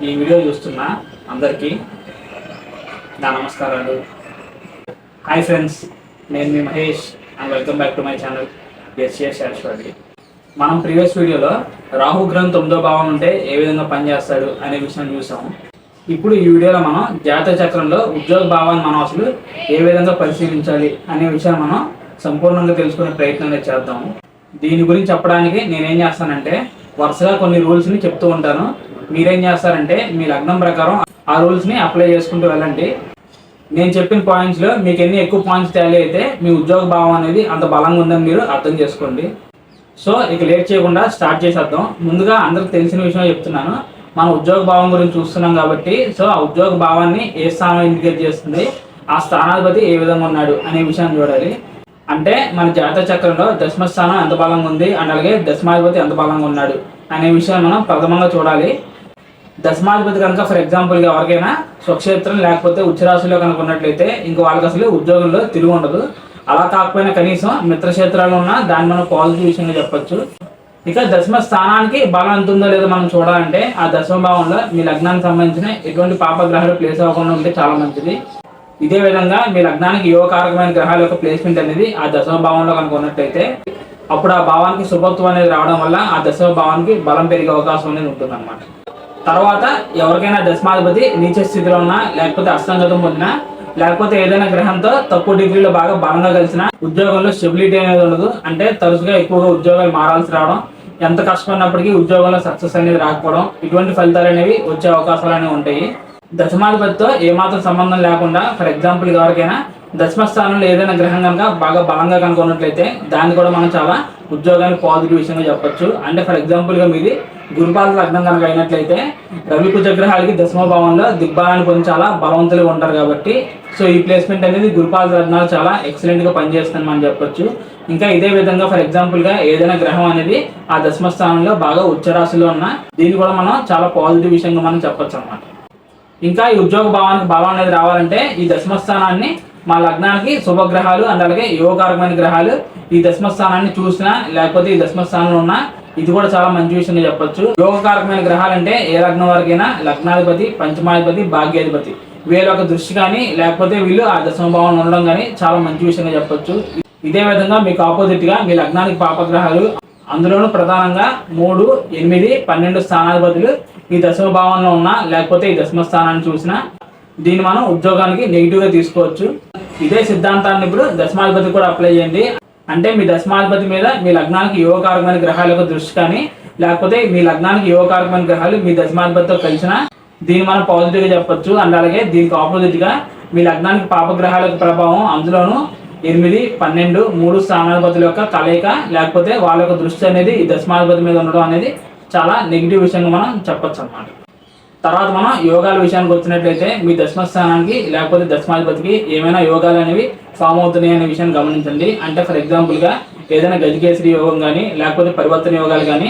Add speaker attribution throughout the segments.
Speaker 1: ఈ వీడియో చూస్తున్న అందరికీ నా నమస్కారాలు. హాయ్ ఫ్రెండ్స్, నేను మీ Mahesh and welcome back to my channel SS Shashwati. మనం ప్రీవియస్ వీడియోలో రాహు గ్రహం 9వ భావం ఉంటే ఏ విధంగా పనిచేస్తాడు అనే విషయం చూసాము. ఇప్పుడు ఈ వీడియోలో మనం జాతక చక్రంలో ఉద్యోగ భావాన్ని మనం అసలు ఏ విధంగా పరిశీలించాలి అనే విషయాన్ని మనం సంపూర్ణంగా తెలుసుకునే ప్రయత్నం చేద్దాము. దీని గురించి చెప్పడానికి నేనేం చేస్తానంటే వరుసగా కొన్ని రూల్స్ని చెప్తూ ఉంటాను. మీరేం చేస్తారంటే మీ లగ్నం ప్రకారం ఆ రూల్స్ని అప్లై చేసుకుంటూ వెళ్ళండి. నేను చెప్పిన పాయింట్స్లో మీకు ఎన్ని ఎక్కువ పాయింట్స్ టాలీ అయితే మీ ఉద్యోగ భావం అనేది అంత బలంగా ఉందని మీరు అర్థం చేసుకోండి. సో ఇక లేట్ చేయకుండా స్టార్ట్ చేసేద్దాం. ముందుగా అందరికి తెలిసిన విషయం చెప్తున్నాను. మన ఉద్యోగ భావం గురించి చూస్తున్నాం కాబట్టి సో ఆ ఉద్యోగ భావాన్ని ఏ స్థానం ఇండికేట్ చేస్తుంది, ఆ స్థానాధిపతి ఏ విధంగా ఉన్నాడు అనే విషయాన్ని చూడాలి. అంటే మన జాతక చక్రంలో దశమ స్థానం ఎంత బలంగా ఉంది అండ్ అలాగే దశమాధిపతి ఎంత బలంగా ఉన్నాడు అనే విషయాన్ని మనం ప్రథమంగా చూడాలి. దశమాధిపతి కనుక ఫర్ ఎగ్జాంపుల్గా ఎవరికైనా స్వక్షేత్రం లేకపోతే ఉచ్చరాశిలో కనుక ఉన్నట్లయితే ఇంక వాళ్ళకి అసలు ఉద్యోగంలో తిరుగు ఉండదు. అలా కాకపోయినా కనీసం మిత్రక్షేత్రాలు ఉన్నా దాన్ని మనం పాజిటివ్ విషయంగా చెప్పొచ్చు. ఇక దశమ స్థానానికి బలం ఎంత ఉందో లేదో మనం చూడాలంటే ఆ దశమ భావంలో మీ లగ్నానికి సంబంధించిన ఎటువంటి పాపగ్రహాలు ప్లేస్ అవ్వకుండా ఉంటే చాలా మంచిది. ఇదే విధంగా మీ లగ్నానికి యువకారకమైన గ్రహాల యొక్క ప్లేస్మెంట్ అనేది ఆ దశమ భావంలో కనుక ఉన్నట్లయితే అప్పుడు ఆ భావానికి శుభత్వం అనేది రావడం వల్ల ఆ దశమ భావానికి బలం పెరిగే అవకాశం అనేది ఉంటుంది అన్నమాట. తర్వాత ఎవరికైనా దశమాధిపతి నీచ స్థితిలో ఉన్నా లేకపోతే అస్తంగతం పొందినా లేకపోతే ఏదైనా గ్రహంతో తక్కువ డిగ్రీలో బాగా బలంగా కలిసిన ఉద్యోగంలో స్టెబిలిటీ అనేది ఉండదు. అంటే తరచుగా ఎక్కువగా ఉద్యోగాలు మారాల్సి రావడం, ఎంత కష్టపడినప్పటికీ ఉద్యోగంలో సక్సెస్ అనేది రాకపోవడం, ఇటువంటి ఫలితాలు అనేవి వచ్చే అవకాశాలు అనేవి ఉంటాయి. దశమాధిపతితో ఏమాత్రం సంబంధం లేకుండా ఫర్ ఎగ్జాంపుల్ ఎవరికైనా దశమ స్థానంలో ఏదైనా గ్రహం కనుక బాగా బలంగా కనుక ఉన్నట్లయితే దాన్ని కూడా మనం చాలా ఉద్యోగానికి పాజిటివ్ విషయంగా చెప్పొచ్చు. అంటే ఫర్ ఎగ్జాంపుల్గా మీది గురుపాద లగ్నం కనుక అయినట్లయితే రవి కుజ గ్రహాలకి దశమ భావంలో దిగ్బలాన్ని పొంది చాలా బలవంతులుగా ఉంటారు కాబట్టి సో ఈ ప్లేస్మెంట్ అనేది గురుపాద లగ్నాలు చాలా ఎక్సలెంట్గా పనిచేస్తుందని మనం చెప్పొచ్చు. ఇంకా ఇదే విధంగా ఫర్ ఎగ్జాంపుల్గా ఏదైనా గ్రహం అనేది ఆ దశమ స్థానంలో బాగా ఉచ్చరాశిలో ఉన్న దీన్ని కూడా మనం చాలా పాజిటివ్ విషయంగా మనం చెప్పొచ్చు అన్నమాట. ఇంకా ఈ ఉద్యోగ భావానికి బలం అనేది రావాలంటే ఈ దశమ స్థానాన్ని మా లగ్నానికి శుభగ్రహాలు అండ్ అలాగే యోగకారకమైన గ్రహాలు ఈ దశమ స్థానాన్ని చూసినా లేకపోతే ఈ దశమ స్థానంలో ఉన్నా ఇది కూడా చాలా మంచి విషయంగా చెప్పొచ్చు. యోగకారకమైన గ్రహాలు అంటే ఏ లగ్నం వరకైనా లగ్నాధిపతి, పంచమాధిపతి, భాగ్యాధిపతి వీళ్ళ యొక్క దృష్టి కానీ లేకపోతే వీళ్ళు ఆ దశమ భావంలో ఉండడం కానీ చాలా మంచి విషయంగా చెప్పొచ్చు. ఇదే విధంగా మీకు ఆపోజిట్ గా మీ లగ్నానికి పాపగ్రహాలు అందులోనూ ప్రధానంగా 3, 8, 12 స్థానాధిపతులు ఈ దశమ భావంలో ఉన్నా లేకపోతే ఈ దశమ స్థానాన్ని చూసినా దీన్ని మనం ఉద్యోగానికి నెగిటివ్గా తీసుకోవచ్చు. ఇదే సిద్ధాంతాన్ని ఇప్పుడు దశమాధిపతి కూడా అప్లై చేయండి. అంటే మీ దశమాధిపతి మీద మీ లగ్నానికి యోగకారకమైన గ్రహాల యొక్క దృష్టి కానీ లేకపోతే మీ లగ్నానికి యోగకారకమైన గ్రహాలు మీ దశమాధిపతితో కలిసినా దీన్ని మనం పాజిటివ్గా చెప్పొచ్చు. అండ్ అలాగే దీనికి ఆపోజిట్గా మీ లగ్నానికి పాపగ్రహాల యొక్క ప్రభావం అందులోనూ 8, 12, 3 స్థానాధిపతుల యొక్క కలయిక లేకపోతే వాళ్ళ యొక్క దృష్టి అనేది ఈ దశమాధిపతి మీద ఉండడం అనేది చాలా నెగిటివ్ విషయంగా మనం చెప్పొచ్చు అన్నమాట. తర్వాత మనం యోగాల విషయానికి వచ్చినట్లయితే మీ దశమ స్థానానికి లేకపోతే దశమాధిపతికి ఏమైనా యోగాలు అనేవి ఫామ్ అవుతున్నాయి అనే విషయాన్ని గమనించండి. అంటే ఫర్ ఎగ్జాంపుల్గా ఏదైనా గజకేసరి యోగం కానీ లేకపోతే పరివర్తన యోగాలు కానీ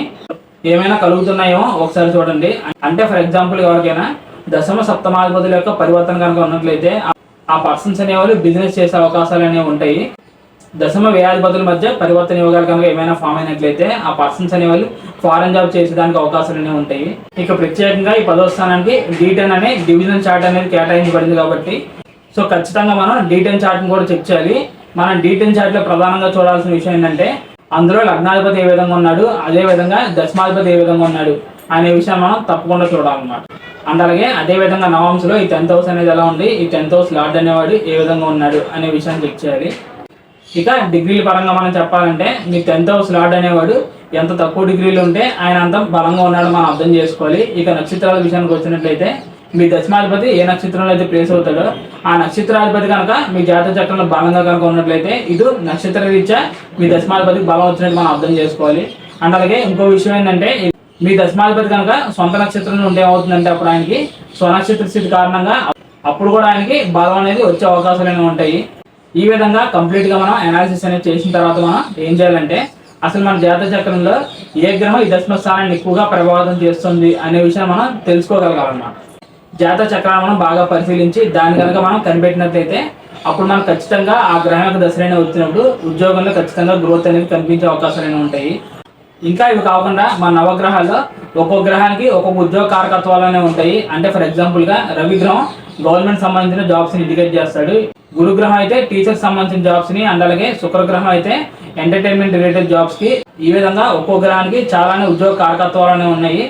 Speaker 1: ఏమైనా కలుగుతున్నాయేమో ఒకసారి చూడండి. అంటే ఫర్ ఎగ్జాంపుల్ ఎవరికైనా దశమ సప్తమాధిపతుల యొక్క పరివర్తన కనుక ఉన్నట్లయితే ఆ పర్సన్స్ అనేవాళ్ళు బిజినెస్ చేసే అవకాశాలు అనేవి ఉంటాయి. దశమ వ్యయాధిపతుల మధ్య పరివర్తన యోగాలు కనుక ఏమైనా ఫామ్ అయినట్లయితే ఆ పర్సన్స్ అనేవాళ్ళు ఫారెన్ జాబ్ చేసేదానికి అవకాశాలు అనేవి ఉంటాయి. ఇక ప్రత్యేకంగా ఈ 10వ స్థానానికి D10 అనే డివిజన్ చార్ట్ అనేది కేటాయించబడింది కాబట్టి సో ఖచ్చితంగా మనం D10 చార్ట్ని కూడా చెక్ చేయాలి. మనం D10 చార్ట్లో ప్రధానంగా చూడాల్సిన విషయం ఏంటంటే అందులో లగ్నాధిపతి ఏ విధంగా ఉన్నాడు, అదే విధంగా దశమాధిపతి ఏ విధంగా ఉన్నాడు అనే విషయం మనం తప్పకుండా చూడాలన్నమాట. అండ్ అలాగే అదే విధంగా నవాంశలో ఈ 10th హౌస్ అనేది ఎలా ఉంది, ఈ 10th హౌస్ లార్డ్ అనేవాడు ఏ విధంగా ఉన్నాడు అనే విషయాన్ని చెక్ చేయాలి. ఇక డిగ్రీల పరంగా మనం చెప్పాలంటే మీ 10th హౌస్ లార్డ్ అనేవాడు ఎంత తక్కువ డిగ్రీలు ఉంటే ఆయన అంత బలంగా ఉన్నాడు మనం అర్థం చేసుకోవాలి. ఇక నక్షత్రాల విషయానికి వచ్చినట్లయితే మీ దశమాధిపతి ఏ నక్షత్రంలో అయితే ప్లేస్ అవుతాడో ఆ నక్షత్రాధిపతి కనుక మీ జాతక చక్రంలో బలంగా కనుక ఉన్నట్లయితే ఇది నక్షత్ర రీత్యా మీ దశమాధిపతికి బలం వచ్చినట్టు మనం అర్థం చేసుకోవాలి. అండ్ అలాగే ఇంకో విషయం ఏంటంటే మీ దశమాధిపతి కనుక సొంత నక్షత్రంలో ఉంటే ఏమవుతుందంటే అప్పుడు ఆయనకి స్వనక్షత్ర స్థితి కారణంగా అప్పుడు కూడా ఆయనకి బలం అనేది వచ్చే అవకాశాలు అనేవి ఉంటాయి. ఈ విధంగా కంప్లీట్గా మనం అనాలిసిస్ అనేది చేసిన తర్వాత మనం ఏం చేయాలంటే అసలు మన జాతక చక్రంలో ఏ గ్రహం ఈ దశమ స్థానాన్ని ఎక్కువగా ప్రభావితం చేస్తుంది అనే విషయం మనం తెలుసుకోగలగాలన్నమాట. జాతక చక్రాన్ని మనం బాగా పరిశీలించి దాన్ని కనుక మనం కనిపెట్టినట్లయితే అప్పుడు మనం ఖచ్చితంగా ఆ గ్రహం యొక్క దశలైన వచ్చినప్పుడు ఉద్యోగంలో ఖచ్చితంగా గ్రోత్ అనేది కనిపించే అవకాశాలు ఉంటాయి. ఇంకా ఇవి కాకుండా మన నవగ్రహాల్లో ఒక్కొక్క గ్రహానికి ఒక్కొక్క ఉద్యోగ కారకత్వాలనే ఉంటాయి. అంటే ఫర్ ఎగ్జాంపుల్గా రవి గ్రహం గవర్నమెంట్ సంబంధించిన జాబ్స్ని ఇండికేట్ చేస్తాడు. గురుగ్రహం అయితే టీచర్స్ సంబంధించిన జాబ్స్ని, అండ్ అలాగే శుక్రగ్రహం అయితే ఎంటర్టైన్మెంట్ రిలేటెడ్ జాబ్స్కి. ఈ విధంగా ఒక్కో గ్రహానికి చాలానే ఉద్యోగ కారకత్వాలనే ఉన్నాయి.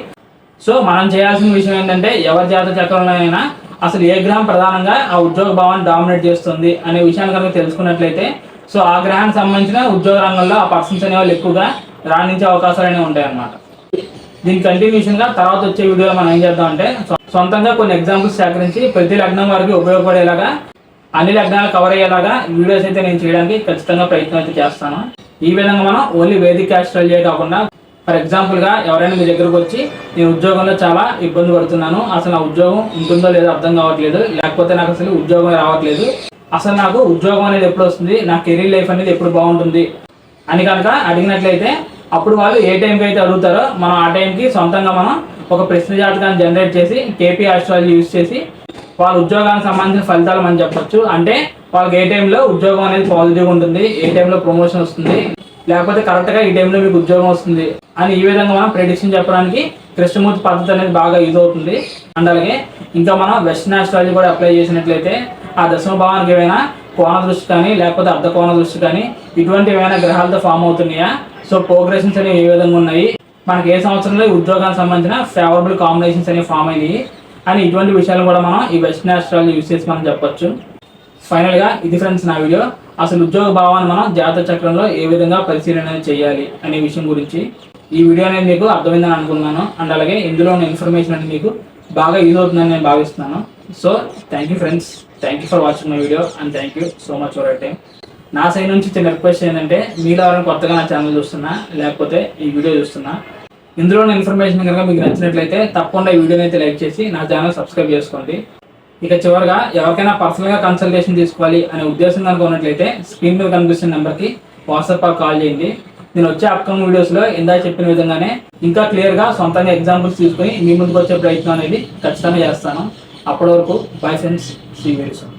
Speaker 1: సో మనం చేయాల్సిన విషయం ఏంటంటే ఎవరి జాతక చక్రంలో అయినా అసలు ఏ గ్రహం ప్రధానంగా ఆ ఉద్యోగ భావాన్ని డామినేట్ చేస్తుంది అనే విషయాన్ని కనుక తెలుసుకున్నట్లయితే సో ఆ గ్రహానికి సంబంధించిన ఉద్యోగ రంగంలో ఆ పర్సన్స్ అనే వాళ్ళు ఎక్కువగా రాణించే అవకాశాలు అనేవి ఉంటాయి అన్నమాట. దీని కంటిన్యూషన్గా తర్వాత వచ్చే వీడియోలో మనం ఏం చేద్దాం అంటే సొంతంగా కొన్ని ఎగ్జాంపుల్స్ సేకరించి ప్రతి లగ్నం వారికి ఉపయోగపడేలాగా అన్ని లగ్నాలు కవర్ అయ్యేలాగా వీడియోస్ అయితే నేను చేయడానికి ఖచ్చితంగా ప్రయత్నం అయితే చేస్తాను. ఈ విధంగా మనం ఓన్లీ వేదిక్ ఆస్ట్రాలజీ కాకుండా ఫర్ ఎగ్జాంపుల్గా ఎవరైనా మీ దగ్గరకు వచ్చి నేను ఉద్యోగంలో చాలా ఇబ్బంది పడుతున్నాను, అసలు నా ఉద్యోగం ఉంటుందో లేదో అర్థం కావట్లేదు, లేకపోతే నాకు అసలు ఉద్యోగం రావట్లేదు, అసలు నాకు ఉద్యోగం అనేది ఎప్పుడు వస్తుంది, నా కెరీర్ లైఫ్ అనేది ఎప్పుడు బాగుంటుంది అని కనుక అడిగినట్లయితే అప్పుడు వాళ్ళు ఏ టైంకి అయితే అడుగుతారో మనం ఆ టైంకి సొంతంగా మనం ఒక ప్రశ్న జాతకాన్ని జనరేట్ చేసి కేపీ ఆస్ట్రాలజీ యూజ్ చేసి వాళ్ళ ఉద్యోగానికి సంబంధించిన ఫలితాలు మనం చెప్పొచ్చు. అంటే వాళ్ళకి ఏ టైంలో ఉద్యోగం అనేది పాజిటివ్గా ఉంటుంది, ఏ టైంలో ప్రమోషన్ వస్తుంది, లేకపోతే కరెక్ట్గా ఈ టైంలో మీకు ఉద్యోగం వస్తుంది అని ఈ విధంగా మనం ప్రెడిక్షన్ చెప్పడానికి కృష్ణమూర్తి పద్ధతి అనేది బాగా యూజ్ అవుతుంది. అండ్ అలాగే ఇంకా మనం వెస్టర్న్ ఆస్ట్రాలజీ కూడా అప్లై చేసినట్లయితే ఆ దశమ భావానికి ఏమైనా కోణ దృష్టి కానీ లేకపోతే అర్ధ కోణ దృష్టి కానీ ఇటువంటి ఏమైనా గ్రహాలతో ఫామ్ అవుతున్నాయా, సో ప్రోగ్రెషన్స్ అనేవి ఏ విధంగా ఉన్నాయి, మనకి ఏ సంవత్సరంలో ఉద్యోగానికి సంబంధించిన ఫేవరబుల్ కాంబినేషన్స్ అనేవి ఫామ్ అయినాయి అని ఇటువంటి విషయాలు కూడా మనం ఈ వెస్టర్న్ ఆస్ట్రాలజీ యూజ్ చేసి మనం చెప్పొచ్చు. ఫైనల్గా ఇది ఫ్రెండ్స్ నా వీడియో. అసలు ఉద్యోగ భావాన్ని మనం జాతక చక్రంలో ఏ విధంగా పరిశీలన చేయాలి అనే విషయం గురించి ఈ వీడియో అనేది మీకు అర్థమైందని అనుకున్నాను. అండ్ అలాగే ఇందులో ఉన్న ఇన్ఫర్మేషన్ అనేది మీకు బాగా యూజ్ అవుతుందని నేను భావిస్తున్నాను. So thank you friends, thank you for watching my video and thank you so much for your time. నా సైడ్ నుంచి చిన్న రిక్వెస్ట్ ఏంటంటే మీరు ఎవరైనా కొత్తగా నా ఛానల్ చూస్తున్నా లేకపోతే ఈ వీడియో చూస్తున్నా ఇందులో ఉన్న ఇన్ఫర్మేషన్ కనుక మీకు నచ్చినట్లయితే తప్పకుండా ఈ వీడియోని అయితే లైక్ చేసి నా ఛానల్ సబ్స్క్రైబ్ చేసుకోండి. ఇక చివరిగా ఎవరికైనా పర్సనల్గా కన్సల్టేషన్ తీసుకోవాలి అనే ఉద్దేశం కనుక ఉన్నట్లయితే స్క్రీన్ మీద కనిపిస్తున్న నెంబర్కి వాట్సాప్ కాల్ చేయండి. నేను వచ్చే అప్కమింగ్ వీడియోస్లో ఇందాక చెప్పిన విధంగానే ఇంకా క్లియర్గా సొంతంగా ఎగ్జాంపుల్స్ తీసుకుని మీ ముందుకు వచ్చే ప్రయత్నం అనేది ఖచ్చితంగా చేస్తాను. అప్పటి వరకు bye friends, see you very soon.